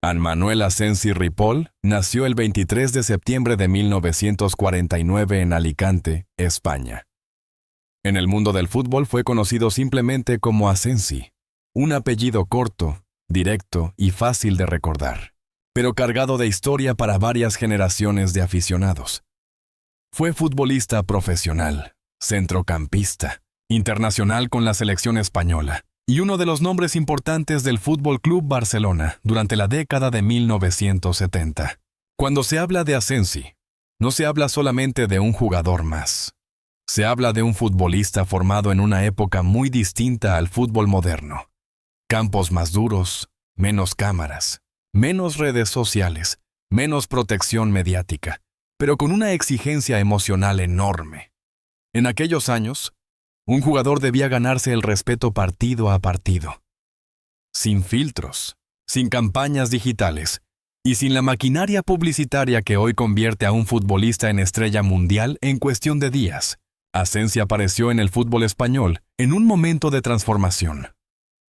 Manuel Asensi Ripoll nació el 23 de septiembre de 1949 en Alicante, España. En el mundo del fútbol fue conocido simplemente como Asensi, un apellido corto, directo y fácil de recordar, pero cargado de historia para varias generaciones de aficionados. Fue futbolista profesional, centrocampista, internacional con la selección española y uno de los nombres importantes del Fútbol Club Barcelona durante la década de 1970. Cuando se habla de Asensi, no se habla solamente de un jugador más. Se habla de un futbolista formado en una época muy distinta al fútbol moderno. Campos más duros, menos cámaras, menos redes sociales, menos protección mediática, pero con una exigencia emocional enorme. En aquellos años, un jugador debía ganarse el respeto partido a partido. Sin filtros, sin campañas digitales y sin la maquinaria publicitaria que hoy convierte a un futbolista en estrella mundial en cuestión de días, Asensi apareció en el fútbol español en un momento de transformación.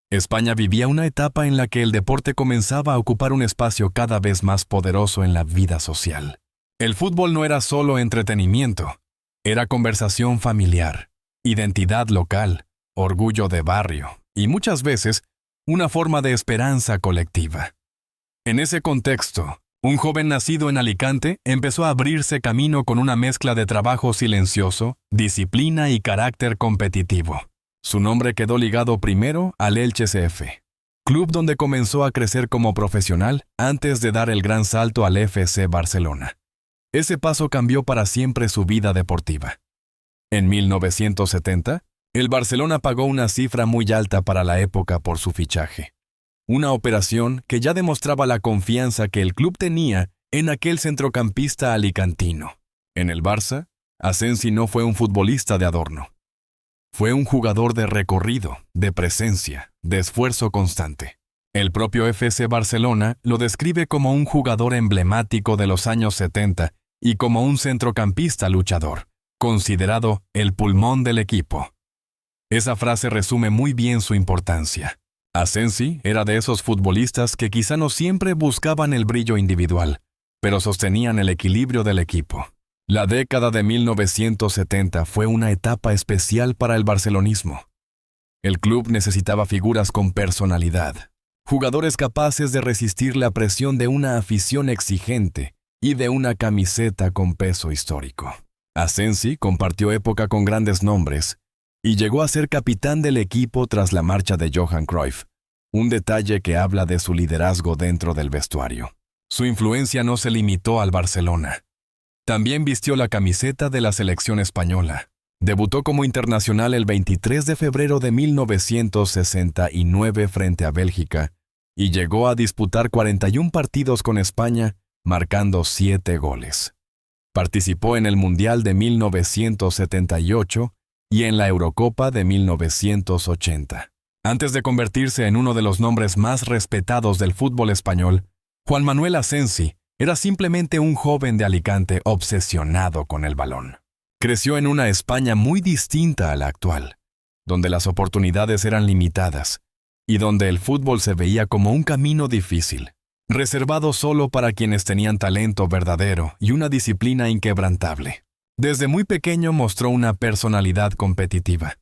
España vivía una etapa en la que el deporte comenzaba a ocupar un espacio cada vez más poderoso en la vida social. El fútbol no era solo entretenimiento, era conversación familiar, identidad local, orgullo de barrio y muchas veces una forma de esperanza colectiva. En ese contexto, un joven nacido en Alicante empezó a abrirse camino con una mezcla de trabajo silencioso, disciplina y carácter competitivo. Su nombre quedó ligado primero al Elche CF, club donde comenzó a crecer como profesional antes de dar el gran salto al FC Barcelona. Ese paso cambió para siempre su vida deportiva. En 1970, el Barcelona pagó una cifra muy alta para la época por su fichaje. Una operación que ya demostraba la confianza que el club tenía en aquel centrocampista alicantino. En el Barça, Asensi no fue un futbolista de adorno. Fue un jugador de recorrido, de presencia, de esfuerzo constante. El propio FC Barcelona lo describe como un jugador emblemático de los años 70 y como un centrocampista luchador, considerado el pulmón del equipo. Esa frase resume muy bien su importancia. Asensi era de esos futbolistas que quizá no siempre buscaban el brillo individual, pero sostenían el equilibrio del equipo. La década de 1970 fue una etapa especial para el barcelonismo. El club necesitaba figuras con personalidad, jugadores capaces de resistir la presión de una afición exigente y de una camiseta con peso histórico. Asensi compartió época con grandes nombres y llegó a ser capitán del equipo tras la marcha de Johan Cruyff, un detalle que habla de su liderazgo dentro del vestuario. Su influencia no se limitó al Barcelona. También vistió la camiseta de la selección española. Debutó como internacional el 23 de febrero de 1969 frente a Bélgica y llegó a disputar 41 partidos con España, marcando 7 goles. Participó en el Mundial de 1978 y en la Eurocopa de 1980. Antes de convertirse en uno de los nombres más respetados del fútbol español, Juan Manuel Asensi era simplemente un joven de Alicante obsesionado con el balón. Creció en una España muy distinta a la actual, donde las oportunidades eran limitadas y donde el fútbol se veía como un camino difícil, reservado solo para quienes tenían talento verdadero y una disciplina inquebrantable. Desde muy pequeño mostró una personalidad competitiva.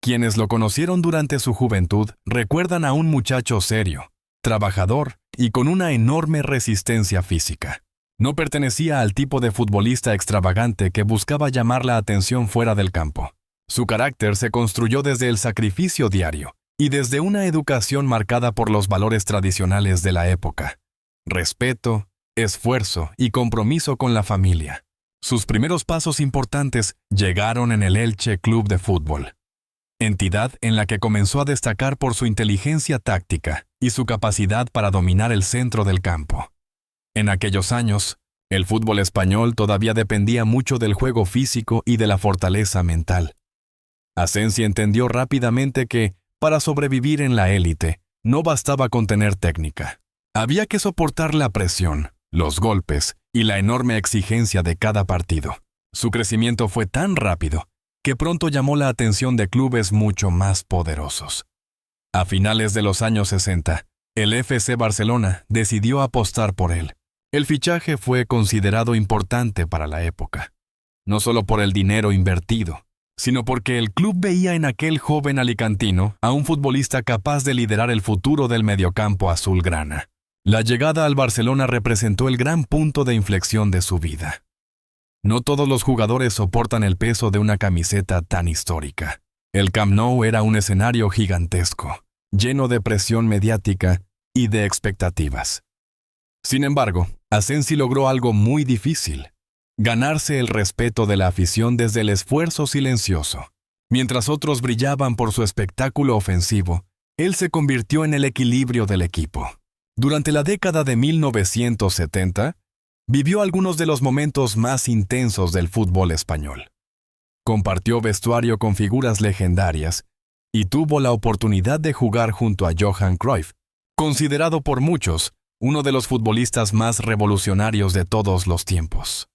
Quienes lo conocieron durante su juventud recuerdan a un muchacho serio, trabajador y con una enorme resistencia física. No pertenecía al tipo de futbolista extravagante que buscaba llamar la atención fuera del campo. Su carácter se construyó desde el sacrificio diario y desde una educación marcada por los valores tradicionales de la época: respeto, esfuerzo y compromiso con la familia. Sus primeros pasos importantes llegaron en el Elche Club de Fútbol, entidad en la que comenzó a destacar por su inteligencia táctica y su capacidad para dominar el centro del campo. En aquellos años, el fútbol español todavía dependía mucho del juego físico y de la fortaleza mental. Asensi entendió rápidamente que, para sobrevivir en la élite, no bastaba con tener técnica. Había que soportar la presión, los golpes y la enorme exigencia de cada partido. Su crecimiento fue tan rápido que pronto llamó la atención de clubes mucho más poderosos. A finales de los años 60, El FC Barcelona decidió apostar por él. El fichaje fue considerado importante para la época, no solo por el dinero invertido, sino porque el club veía en aquel joven alicantino a un futbolista capaz de liderar el futuro del mediocampo azulgrana. La llegada al Barcelona representó el gran punto de inflexión de su vida. No todos los jugadores soportan el peso de una camiseta tan histórica. El Camp Nou era un escenario gigantesco, lleno de presión mediática y de expectativas. Sin embargo, Asensi logró algo muy difícil: ganarse el respeto de la afición desde el esfuerzo silencioso. Mientras otros brillaban por su espectáculo ofensivo, él se convirtió en el equilibrio del equipo. Durante la década de 1970, vivió algunos de los momentos más intensos del fútbol español. Compartió vestuario con figuras legendarias y tuvo la oportunidad de jugar junto a Johan Cruyff, considerado por muchos uno de los futbolistas más revolucionarios de todos los tiempos.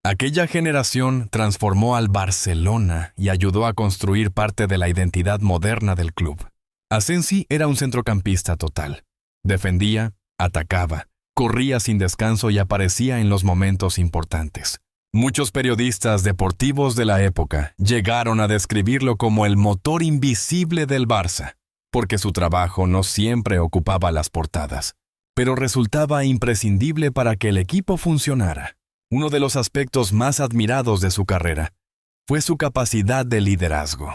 Aquella generación transformó al Barcelona y ayudó a construir parte de la identidad moderna del club. Asensi era un centrocampista total. Defendía, atacaba, corría sin descanso y aparecía en los momentos importantes. Muchos periodistas deportivos de la época llegaron a describirlo como el motor invisible del Barça, porque su trabajo no siempre ocupaba las portadas, pero resultaba imprescindible para que el equipo funcionara. Uno de los aspectos más admirados de su carrera fue su capacidad de liderazgo.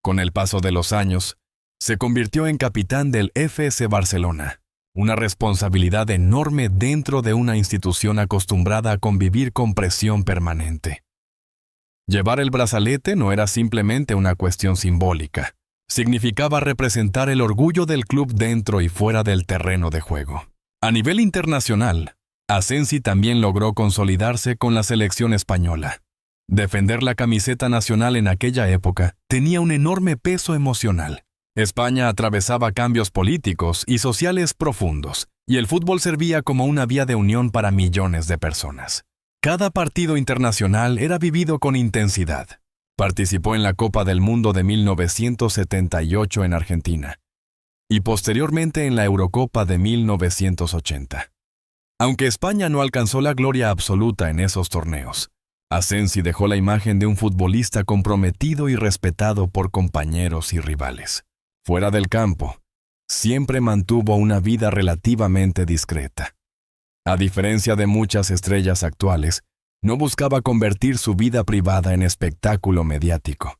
Con el paso de los años, se convirtió en capitán del FC Barcelona, una responsabilidad enorme dentro de una institución acostumbrada a convivir con presión permanente. Llevar el brazalete no era simplemente una cuestión simbólica, significaba representar el orgullo del club dentro y fuera del terreno de juego. A nivel internacional, Asensi también logró consolidarse con la selección española. Defender la camiseta nacional en aquella época tenía un enorme peso emocional. España atravesaba cambios políticos y sociales profundos, y el fútbol servía como una vía de unión para millones de personas. Cada partido internacional era vivido con intensidad. Participó en la Copa del Mundo de 1978 en Argentina, y posteriormente en la Eurocopa de 1980. Aunque España no alcanzó la gloria absoluta en esos torneos, Asensi dejó la imagen de un futbolista comprometido y respetado por compañeros y rivales. Fuera del campo, siempre mantuvo una vida relativamente discreta. A diferencia de muchas estrellas actuales, no buscaba convertir su vida privada en espectáculo mediático.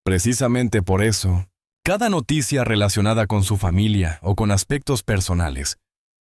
Precisamente por eso, cada noticia relacionada con su familia o con aspectos personales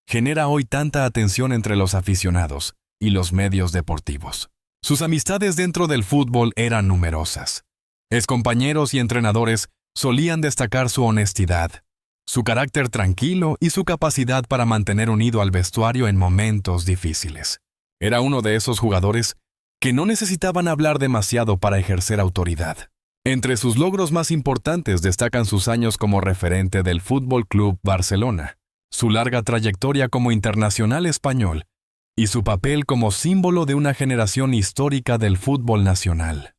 genera hoy tanta atención entre los aficionados y los medios deportivos. Sus amistades dentro del fútbol eran numerosas. Excompañeros y entrenadores solían destacar su honestidad, su carácter tranquilo y su capacidad para mantener unido al vestuario en momentos difíciles. Era uno de esos jugadores que no necesitaban hablar demasiado para ejercer autoridad. Entre sus logros más importantes destacan sus años como referente del Fútbol Club Barcelona, su larga trayectoria como internacional español y su papel como símbolo de una generación histórica del fútbol nacional.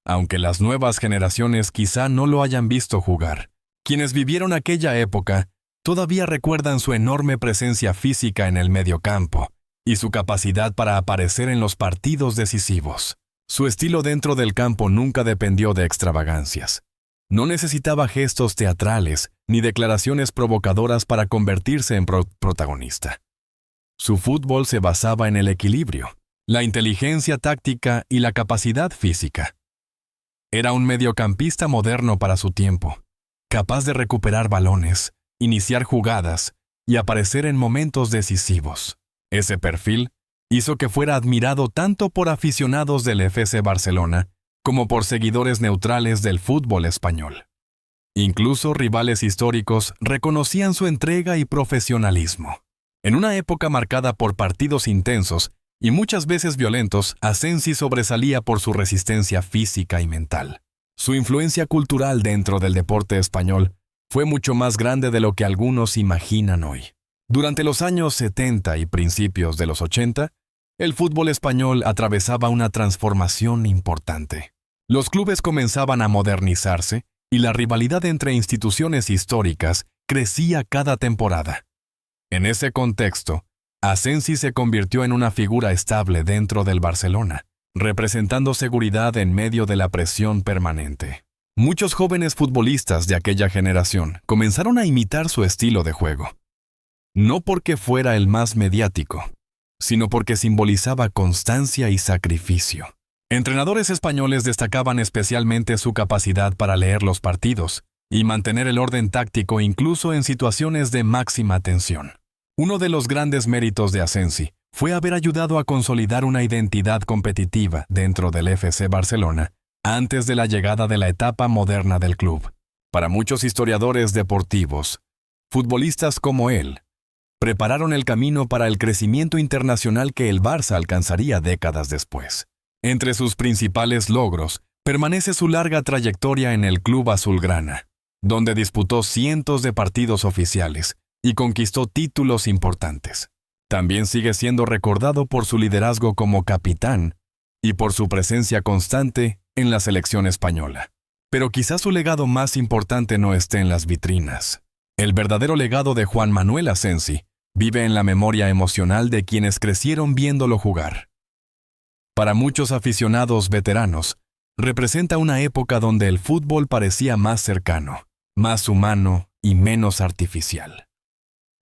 Aunque las nuevas generaciones quizá no lo hayan visto jugar, quienes vivieron aquella época todavía recuerdan su enorme presencia física en el mediocampo y su capacidad para aparecer en los partidos decisivos. Su estilo dentro del campo nunca dependió de extravagancias. No necesitaba gestos teatrales ni declaraciones provocadoras para convertirse en protagonista. Su fútbol se basaba en el equilibrio, la inteligencia táctica y la capacidad física. Era un mediocampista moderno para su tiempo, capaz de recuperar balones, iniciar jugadas y aparecer en momentos decisivos. Ese perfil hizo que fuera admirado tanto por aficionados del FC Barcelona como por seguidores neutrales del fútbol español. Incluso rivales históricos reconocían su entrega y profesionalismo. En una época marcada por partidos intensos y muchas veces violentos, Asensi sobresalía por su resistencia física y mental. Su influencia cultural dentro del deporte español fue mucho más grande de lo que algunos imaginan hoy. Durante los años 70 y principios de los 80, el fútbol español atravesaba una transformación importante. Los clubes comenzaban a modernizarse y la rivalidad entre instituciones históricas crecía cada temporada. En ese contexto, Asensi se convirtió en una figura estable dentro del Barcelona, representando seguridad en medio de la presión permanente. Muchos jóvenes futbolistas de aquella generación comenzaron a imitar su estilo de juego. No porque fuera el más mediático, sino porque simbolizaba constancia y sacrificio. Entrenadores españoles destacaban especialmente su capacidad para leer los partidos y mantener el orden táctico incluso en situaciones de máxima tensión. Uno de los grandes méritos de Asensi fue haber ayudado a consolidar una identidad competitiva dentro del FC Barcelona antes de la llegada de la etapa moderna del club. Para muchos historiadores deportivos, futbolistas como él prepararon el camino para el crecimiento internacional que el Barça alcanzaría décadas después. Entre sus principales logros permanece su larga trayectoria en el club azulgrana, donde disputó cientos de partidos oficiales y conquistó títulos importantes. También sigue siendo recordado por su liderazgo como capitán y por su presencia constante en la selección española. Pero quizás su legado más importante no esté en las vitrinas. El verdadero legado de Juan Manuel Asensi vive en la memoria emocional de quienes crecieron viéndolo jugar. Para muchos aficionados veteranos, representa una época donde el fútbol parecía más cercano, más humano y menos artificial.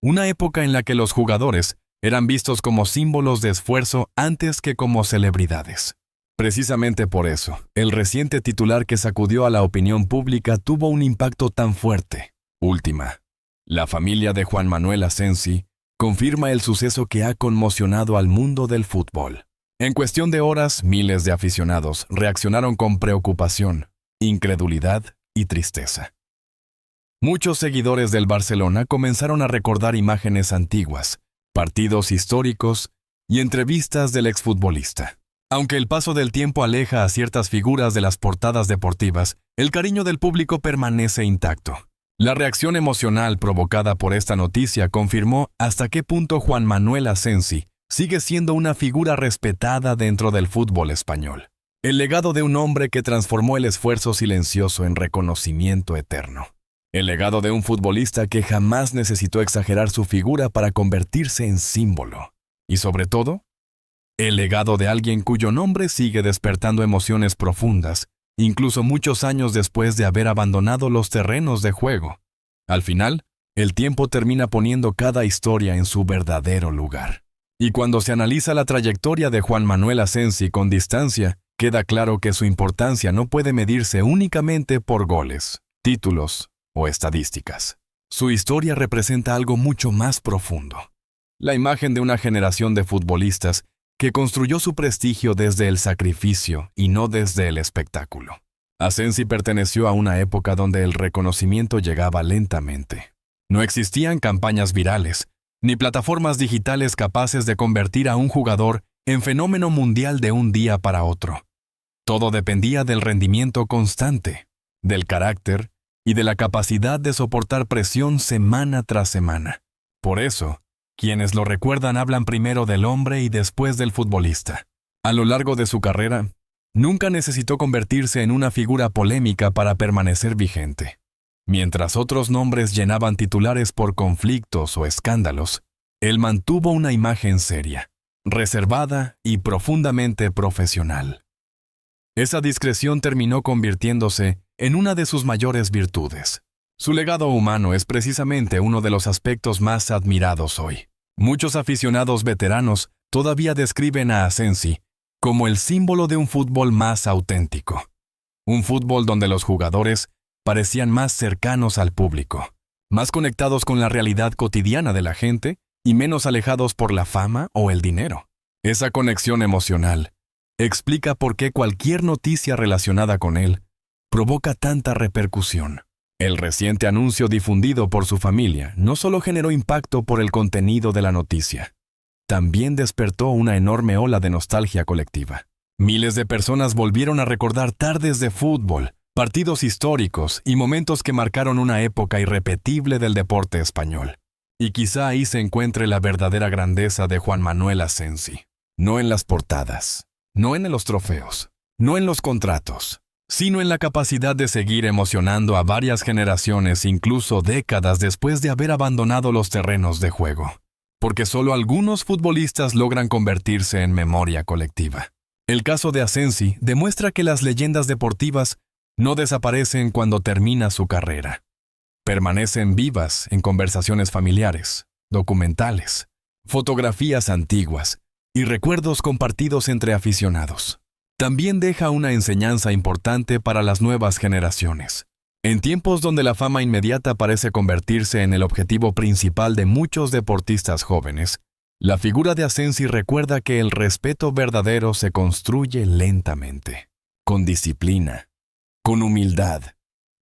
Una época en la que los jugadores eran vistos como símbolos de esfuerzo antes que como celebridades. Precisamente por eso, el reciente titular que sacudió a la opinión pública tuvo un impacto tan fuerte. Última. La familia de Juan Manuel Asensi confirma el suceso que ha conmocionado al mundo del fútbol. En cuestión de horas, miles de aficionados reaccionaron con preocupación, incredulidad y tristeza. Muchos seguidores del Barcelona comenzaron a recordar imágenes antiguas, partidos históricos y entrevistas del exfutbolista. Aunque el paso del tiempo aleja a ciertas figuras de las portadas deportivas, el cariño del público permanece intacto. La reacción emocional provocada por esta noticia confirmó hasta qué punto Juan Manuel Asensi sigue siendo una figura respetada dentro del fútbol español. El legado de un hombre que transformó el esfuerzo silencioso en reconocimiento eterno. El legado de un futbolista que jamás necesitó exagerar su figura para convertirse en símbolo. Y sobre todo, el legado de alguien cuyo nombre sigue despertando emociones profundas, incluso muchos años después de haber abandonado los terrenos de juego. Al final, el tiempo termina poniendo cada historia en su verdadero lugar. Y cuando se analiza la trayectoria de Juan Manuel Asensi con distancia, queda claro que su importancia no puede medirse únicamente por goles, títulos o estadísticas. Su historia representa algo mucho más profundo. La imagen de una generación de futbolistas que construyó su prestigio desde el sacrificio y no desde el espectáculo. Asensi perteneció a una época donde el reconocimiento llegaba lentamente. No existían campañas virales, ni plataformas digitales capaces de convertir a un jugador en fenómeno mundial de un día para otro. Todo dependía del rendimiento constante, del carácter y de la capacidad de soportar presión semana tras semana. Por eso, quienes lo recuerdan hablan primero del hombre y después del futbolista. A lo largo de su carrera, nunca necesitó convertirse en una figura polémica para permanecer vigente. Mientras otros nombres llenaban titulares por conflictos o escándalos, él mantuvo una imagen seria, reservada y profundamente profesional. Esa discreción terminó convirtiéndose en una de sus mayores virtudes. Su legado humano es precisamente uno de los aspectos más admirados hoy. Muchos aficionados veteranos todavía describen a Asensi como el símbolo de un fútbol más auténtico. Un fútbol donde los jugadores parecían más cercanos al público, más conectados con la realidad cotidiana de la gente y menos alejados por la fama o el dinero. Esa conexión emocional explica por qué cualquier noticia relacionada con él provoca tanta repercusión. El reciente anuncio difundido por su familia no solo generó impacto por el contenido de la noticia, también despertó una enorme ola de nostalgia colectiva. Miles de personas volvieron a recordar tardes de fútbol, partidos históricos y momentos que marcaron una época irrepetible del deporte español. Y quizá ahí se encuentre la verdadera grandeza de Juan Manuel Asensi. No en las portadas, no en los trofeos, no en los contratos, sino en la capacidad de seguir emocionando a varias generaciones, incluso décadas después de haber abandonado los terrenos de juego. Porque solo algunos futbolistas logran convertirse en memoria colectiva. El caso de Asensi demuestra que las leyendas deportivas no desaparecen cuando termina su carrera. Permanecen vivas en conversaciones familiares, documentales, fotografías antiguas y recuerdos compartidos entre aficionados. También deja una enseñanza importante para las nuevas generaciones. En tiempos donde la fama inmediata parece convertirse en el objetivo principal de muchos deportistas jóvenes, la figura de Asensi recuerda que el respeto verdadero se construye lentamente, con disciplina, con humildad,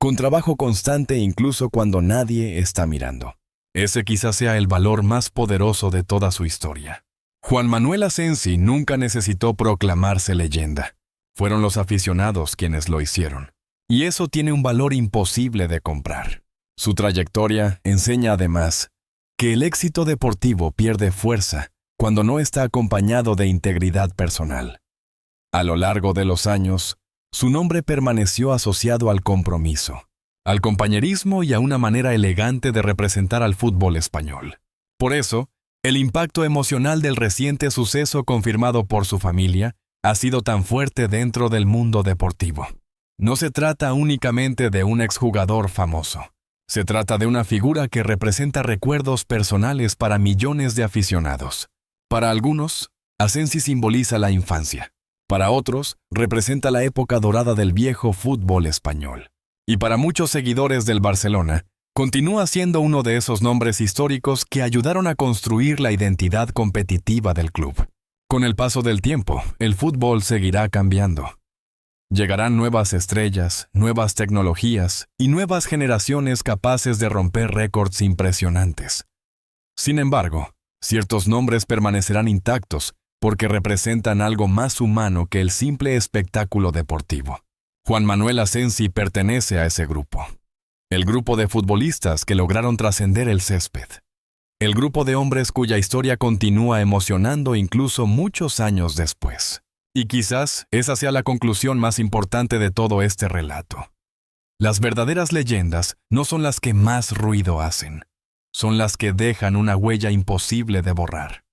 con trabajo constante incluso cuando nadie está mirando. Ese quizás sea el valor más poderoso de toda su historia. Juan Manuel Asensi nunca necesitó proclamarse leyenda. Fueron los aficionados quienes lo hicieron. Y eso tiene un valor imposible de comprar. Su trayectoria enseña además que el éxito deportivo pierde fuerza cuando no está acompañado de integridad personal. A lo largo de los años, su nombre permaneció asociado al compromiso, al compañerismo y a una manera elegante de representar al fútbol español. Por eso, el impacto emocional del reciente suceso confirmado por su familia ha sido tan fuerte dentro del mundo deportivo. No se trata únicamente de un exjugador famoso. Se trata de una figura que representa recuerdos personales para millones de aficionados. Para algunos, Asensi simboliza la infancia. Para otros, representa la época dorada del viejo fútbol español. Y para muchos seguidores del Barcelona, continúa siendo uno de esos nombres históricos que ayudaron a construir la identidad competitiva del club. Con el paso del tiempo, el fútbol seguirá cambiando. Llegarán nuevas estrellas, nuevas tecnologías y nuevas generaciones capaces de romper récords impresionantes. Sin embargo, ciertos nombres permanecerán intactos porque representan algo más humano que el simple espectáculo deportivo. Juan Manuel Asensi pertenece a ese grupo. El grupo de futbolistas que lograron trascender el césped. El grupo de hombres cuya historia continúa emocionando incluso muchos años después. Y quizás esa sea la conclusión más importante de todo este relato. Las verdaderas leyendas no son las que más ruido hacen, son las que dejan una huella imposible de borrar.